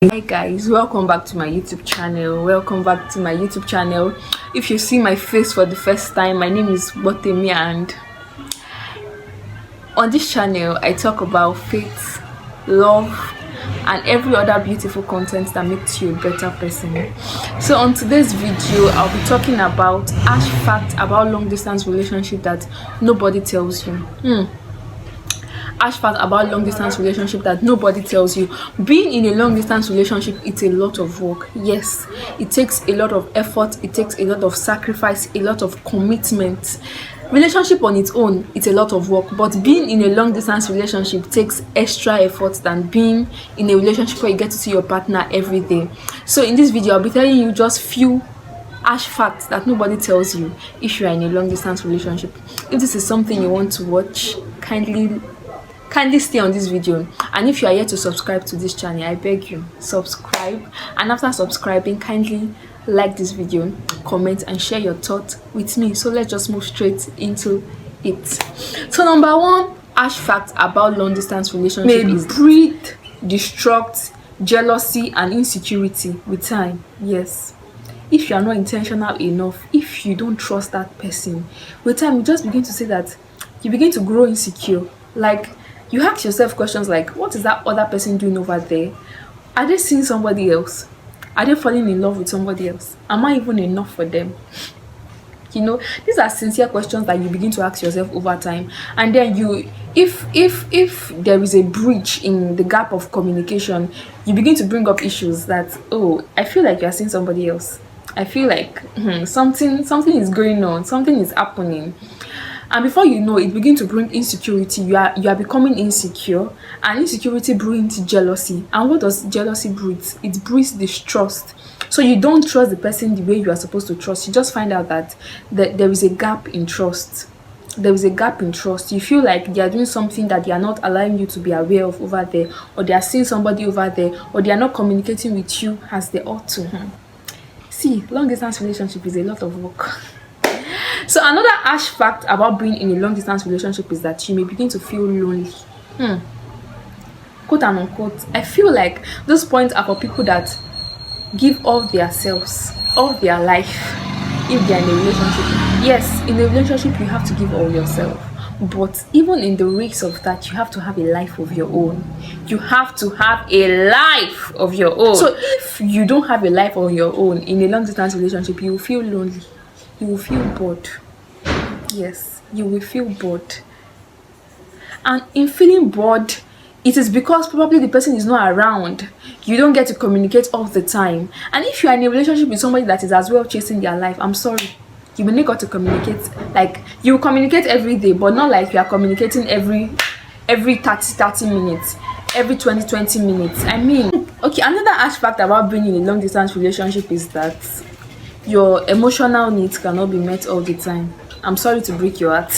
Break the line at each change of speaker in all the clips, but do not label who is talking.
Hi guys, welcome back to my YouTube channel. If you see my face for the first time, my name is Gbotemi, and on this channel I talk about faith, love, and every other beautiful content that makes you a better person. So on today's video, I'll be talking about harsh fact about long distance relationship that nobody tells you. Harsh fact about long distance relationship that nobody tells you. Being in a long distance relationship, it's a lot of work. Yes, it takes a lot of effort, it takes a lot of sacrifice, a lot of commitment. Relationship on its own, it's a lot of work, but being in a long distance relationship takes extra effort than being in a relationship where you get to see your partner every day. So in this video, I'll be telling you just few harsh facts that nobody tells you if you are in a long distance relationship. If this is something you want to watch, kindly stay on this video, and if you are yet to subscribe to this channel, I beg you, subscribe, and after subscribing, kindly like this video, comment, and share your thoughts with me. So let's just move straight into it. So number one harsh fact about long distance relationship is breed, destruct, jealousy, and insecurity with time. Yes, if you are not intentional enough, if you don't trust that person, with time you just begin to say that you begin to grow insecure. Like, you ask yourself questions like, what is that other person doing over there? Are they seeing somebody else? Are they falling in love with somebody else? Am I even enough for them? You know, these are sincere questions that you begin to ask yourself over time. And then if there is a breach in the gap of communication, you begin to bring up issues that, oh, I feel like you're seeing somebody else. I feel like something is going on, something is happening. And before you know, it begins to bring insecurity. You are becoming insecure, and insecurity brings jealousy. And what does jealousy breed? It breeds distrust. So you don't trust the person the way you are supposed to trust. You just find out that there is a gap in trust. There is a gap in trust. You feel like they are doing something that they are not allowing you to be aware of over there, or they are seeing somebody over there, or they are not communicating with you as they ought to. See, long distance relationship is a lot of work. So another harsh fact about being in a long distance relationship is that you may begin to feel lonely. Quote and unquote. I feel like those points are for people that give all their selves, all their life, if they are in a relationship. Yes, in a relationship you have to give all yourself, but even in the risks of that, you have to have a life of your own. You have to have a life of your own. So if you don't have a life of your own in a long distance relationship, you will feel lonely. You will feel bored. Yes, you will feel bored. And in feeling bored, it is because probably the person is not around. You don't get to communicate all the time. And if you are in a relationship with somebody that is as well chasing their life, I'm sorry, you will not got to communicate. Like, you communicate every day, but not like you are communicating every 30 minutes, every 20 minutes. I mean, okay, another aspect about being in a long distance relationship is that your emotional needs cannot be met all the time. I'm sorry to break your heart.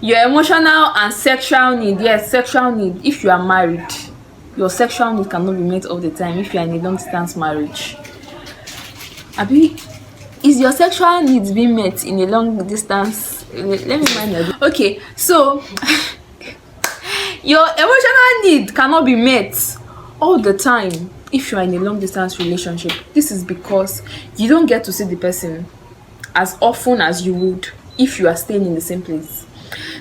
Your emotional and sexual need, yes, sexual need, if you are married, your sexual need cannot be met all the time if you are in a long distance marriage. Is your sexual needs being met in a long distance? Let me mind that. Okay, so your emotional need cannot be met all the time if you are in a long distance relationship. This is because you don't get to see the person as often as you would if you are staying in the same place.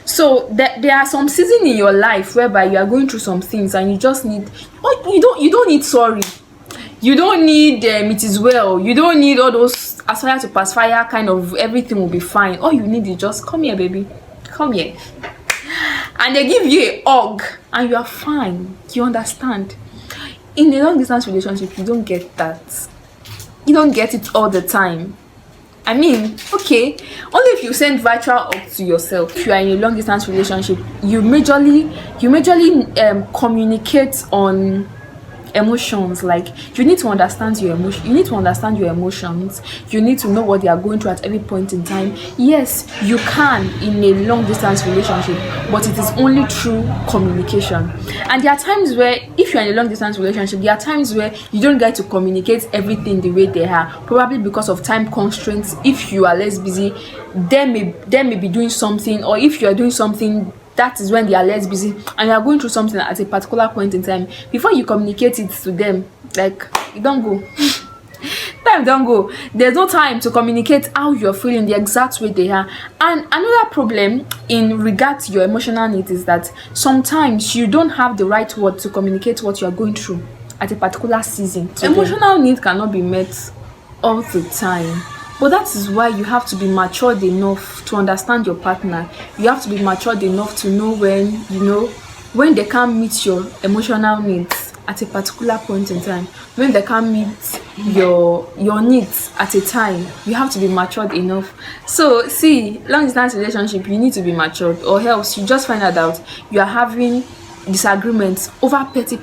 So there are some seasons in your life whereby you are going through some things and you just need, you don't need sorry, you don't need it is well, you don't need all those aspire to pass fire kind of everything will be fine. All you need is just come here, baby, come here, and they give you a hug and you are fine. You understand? In a long distance relationship, you don't get that. You don't get it all the time. I mean, okay, only if you send virtual hugs to yourself. If you are in a long distance relationship, you majorly communicate on emotions. Like, you need to understand your emotion. You need to understand your emotions. You need to know what they are going through at every point in time. Yes, you can in a long distance relationship, but it is only through communication. And there are times where, if you're in a long distance relationship, there are times where you don't get to communicate everything the way they are, probably because of time constraints. If you are less busy, they may be doing something, or if you are doing something that is when they are less busy and you are going through something at a particular point in time, before you communicate it to them, like, you don't go. Time don't go. There's no time to communicate how you're feeling the exact way they are. And another problem in regard to your emotional needs is that sometimes you don't have the right word to communicate what you're going through at a particular season. Emotional needs cannot be met all the time, but that is why you have to be matured enough to understand your partner. You have to be matured enough to know when they can't meet your emotional needs at a particular point in time, when they can't meet your needs at a time. You have to be matured enough. So see, long distance relationship, you need to be matured, or else you just find out you are having disagreements over petty,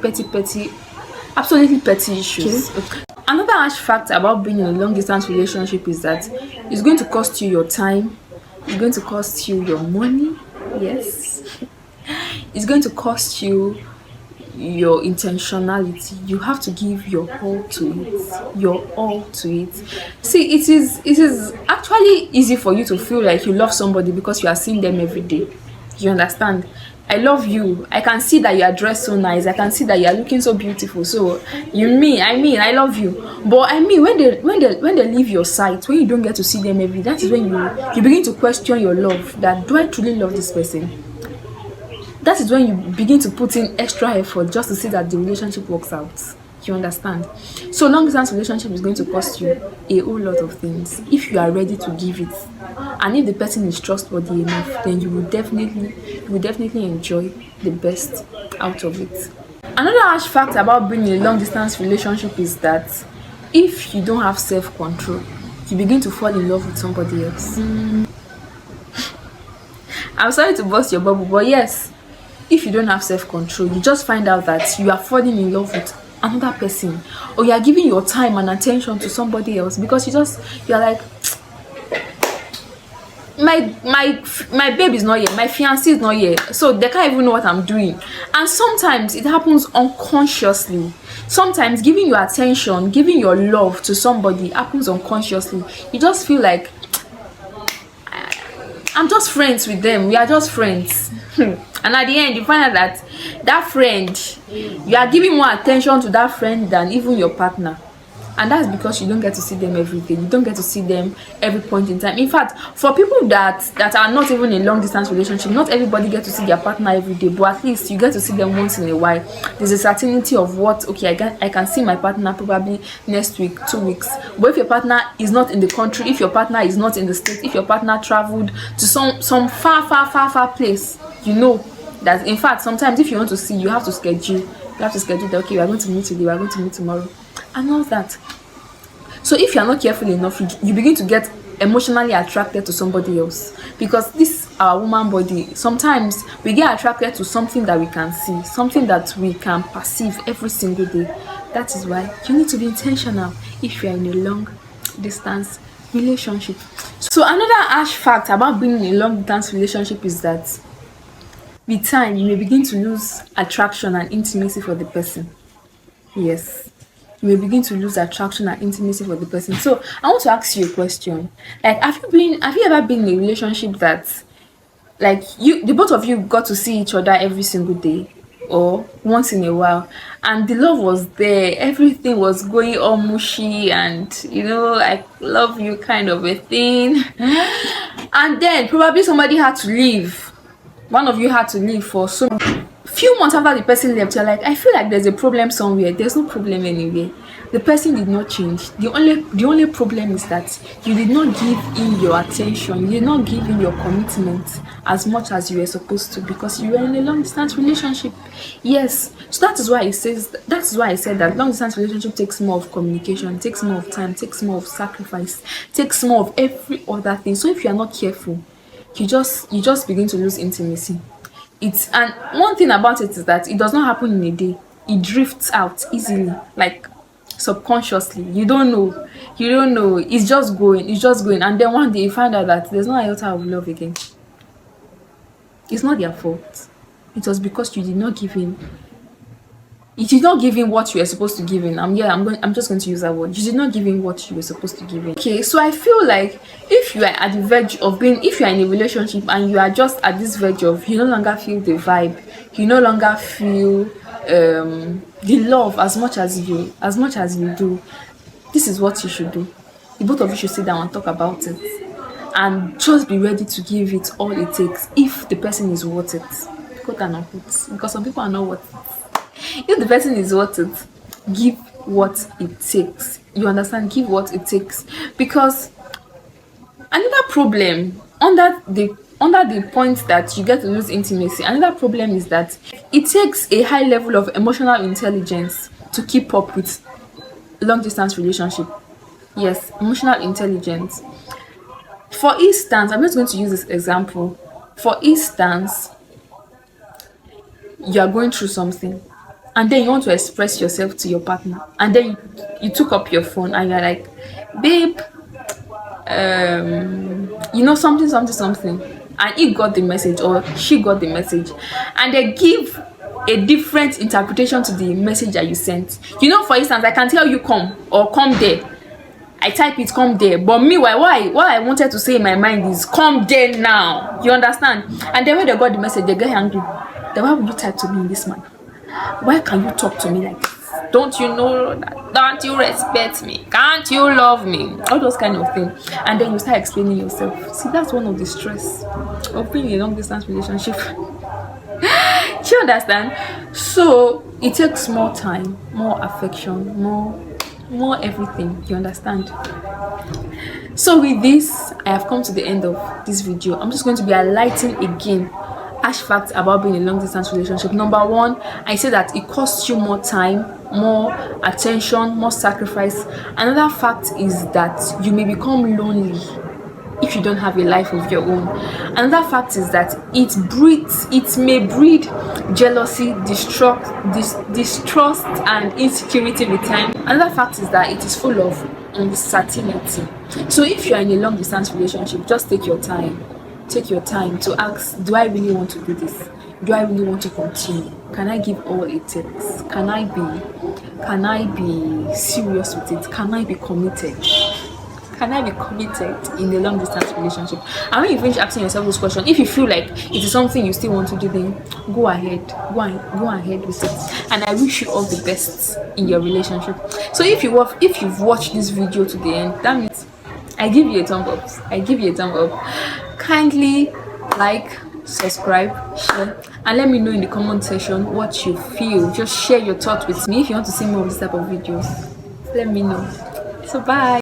absolutely petty issues. Okay. Another harsh fact about being in a long distance relationship is that it's going to cost you your time, it's going to cost you your money. Yes. It's going to cost you your intentionality. You have to give your all to it. See, it is actually easy for you to feel like you love somebody because you are seeing them every day. You understand? I love you. I can see that you are dressed so nice. I can see that you are looking so beautiful. So I love you. But I mean, when they leave your sight, when you don't get to see them every day, that is when you begin to question your love. That, do I truly love this person? That is when you begin to put in extra effort just to see that the relationship works out. You understand? So long distance relationship is going to cost you a whole lot of things if you are ready to give it. And if the person is trustworthy enough, then you will definitely enjoy the best out of it. Another harsh fact about being in a long distance relationship is that if you don't have self-control, you begin to fall in love with somebody else. I'm sorry to burst your bubble, but yes, if you don't have self-control, you just find out that you are falling in love with another person, or you are giving your time and attention to somebody else because you're like, my babe is not here, my fiancé is not here, so they can't even know what I'm doing. And sometimes it happens unconsciously. Sometimes giving your attention, giving your love to somebody happens unconsciously. You just feel like, I'm just friends with them, we are just friends. And at the end, you find out that friend, you are giving more attention to that friend than even your partner. And that's because you don't get to see them every day. You don't get to see them every point in time. In fact, for people that are not even in a long distance relationship, not everybody gets to see their partner every day, but at least you get to see them once in a while. There's a certainty of what, okay, I can see my partner probably next week, 2 weeks. But if your partner is not in the country, if your partner is not in the state, if your partner traveled to some far place, you know that, in fact, sometimes if you want to see, you have to schedule that, okay, we are going to meet today, we are going to meet tomorrow, and all that. So if you are not careful enough, you begin to get emotionally attracted to somebody else, because this our woman body, sometimes we get attracted to something that we can see, something that we can perceive every single day. That is why you need to be intentional if you are in a long distance relationship. So another harsh fact about being in a long distance relationship is that with time, you may begin to lose attraction and intimacy for the person. Yes, you may begin to lose attraction and intimacy for the person. So I want to ask you a question. Like, have you ever been in a relationship that, like, the both of you got to see each other every single day or once in a while, and the love was there, everything was going all mushy, and I love you kind of a thing, and then probably somebody had to leave. One of you had to leave for so few months. After the person left, you're like, I feel like there's a problem somewhere. There's no problem anywhere. The person did not change. The only problem is that you did not give in your attention. You did not give in your commitment as much as you were supposed to, because you were in a long distance relationship. Yes. So that is why I said that long distance relationship takes more of communication, takes more of time, takes more of sacrifice, takes more of every other thing. So if you are not careful, you just begin to lose intimacy. And one thing about it is that it does not happen in a day. It drifts out easily, like subconsciously. You don't know. It's just going, and then one day you find out that there's no iota of love again. It's not their fault. It was because you did not give in You did not give him what you were supposed to give him. I'm just going to use that word. You did not give him what you were supposed to give him. Okay, so I feel like if you are at the verge of if you are in a relationship and you are just at this verge of, you no longer feel the vibe, you no longer feel the love as much as you do, this is what you should do. The both of you should sit down and talk about it, and just be ready to give it all it takes if the person is worth it, quote and unquote, because some people are not worth it. If the person is worth it, give what it takes. You understand? Give what it takes. Because another problem under the point that you get to lose intimacy, another problem is that it takes a high level of emotional intelligence to keep up with long distance relationship. Yes, emotional intelligence. For instance, I'm just going to use this example. For instance, you are going through something, and then you want to express yourself to your partner, and then you took up your phone and you're like, babe, something, and he got the message or she got the message, and they give a different interpretation to the message that you sent. For instance, I can tell you come or come there. I type it come there, but meanwhile, what I wanted to say in my mind is come there now. You understand? And then when they got the message, they get angry. Then why would you type to me in this manner? Why can you talk to me like this? Don't you know that? Don't you respect me? Can't you love me? All those kind of things. And then you start explaining yourself. See, that's one of the stress of being in a long distance relationship. Do you understand? So it takes more time, more affection, more everything. You understand? So with this, I have come to the end of this video. I'm just going to be highlighting again harsh facts about being in a long distance relationship. Number one, I say that it costs you more time, more attention, more sacrifice. Another fact is that you may become lonely if you don't have a life of your own. Another fact is that it may breed jealousy, distrust and insecurity with time. Another fact is that it is full of uncertainty. So if you are in a long distance relationship, just take your time to ask, do I really want to do this? Do I really want to continue? Can I give all it takes? Can I be serious with it? Can I be committed? Can I be committed in a long distance relationship? And when you finish asking yourself those questions, if you feel like it is something you still want to do, then go ahead with it. And I wish you all the best in your relationship. So if you've watched this video to the end, that means I give you a thumb up. Kindly like, subscribe, share, and let me know in the comment section what you feel. Just share your thoughts with me. If you want to see more of this type of videos, let me know. So bye.